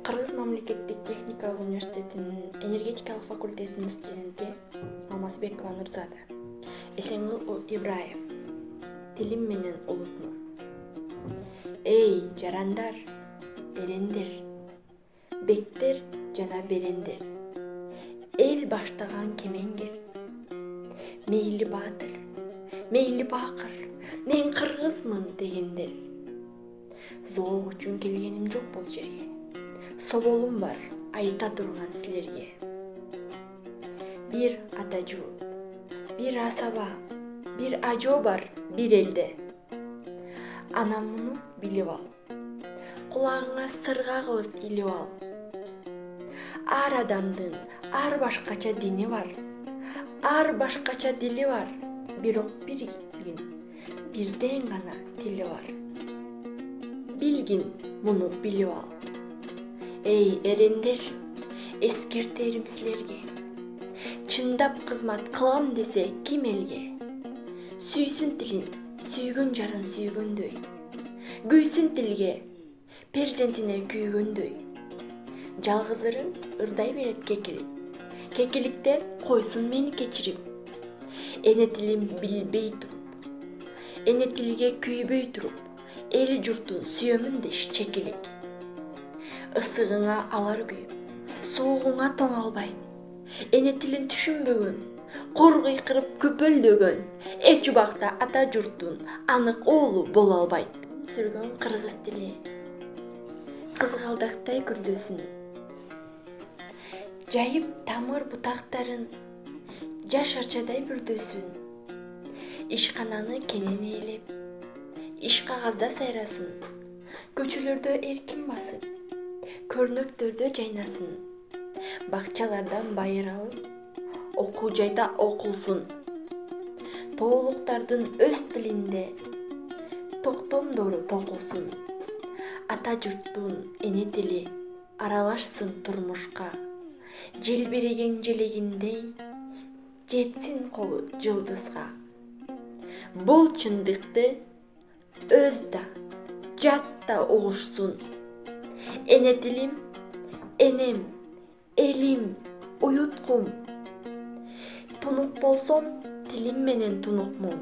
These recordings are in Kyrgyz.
Кыргыз мамлекеттик техникалык университетинин энергетикалык факультетинин студенти Алмазбекова Нурзада. Эсенгул Ибраев. Тилим менен улутмун. Эй, жарандар, эрендер, бектер жана берендер. Эл баштаган кемеңгер. Мейли баатыр, мейли бакыр, мен кыргызмын дегендер. Зоок үчүн келгеним жок бул жерге. Соболум бар, айта турган силерге. Бир атажу, бир асаба, бир ажоо бар бир элде. Анан муну билип ал. Кулагыңа сырга кылып илип ал. Ар адамдын ар башкача дини бар. Ар башкача дили бар. Бирок биргин, бирден гана тили бар. Билгин муну билип ал. Эй, эрендер, эскертерим силерге. Чындап кызмат кылам десе ким элге? Сүйсүн тилин, сүйгөн жарын сүйгөндөй. Күйсүн тилге, перзентине күйгөндөй. Жалгызырын ырдай берет кекилик. Кекиликтер койсун мени кечирип. Эне тилим билбей туруп, эне тилге күйбөй туруп, эл журтун сүйөмүн деш чекилик. Ысыгыңа алар күйүп, суугуңа тоңалбайт. Эне тилин түшүнбөгөн, кор кыйкырып көпөлдөгөн, эч убакта ата журтун анык оолу боло албайт. Сүргөн кыргыз тили кызгалдактай күрдөсүн, жайып тамыр бутактарын, жаш арчадай бүрдөсүн. Ишкананы кенен ээлеп, иш кагазда сайрасын, көчөлөрдө эркин басып, көрнөктөрдө жайнасын. Бакчалардан байыр алып, окуу жайда окулсун. Тоолуктардын өз тилинде токтомдору токулсун. Ата журттун эне тили аралашсын турмушка. Желбиреген желегиндей жетсин колу жылдызга. Бул чындыкты өз да, жат да угушсун. Эне тилим, энем, элим, уюткум. Тунук болсом, тилим менен тунукмун.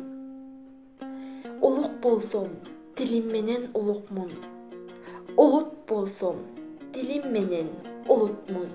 Улук болсом, тилим менен улукмун. Улут болсом, тилим менен улутмун.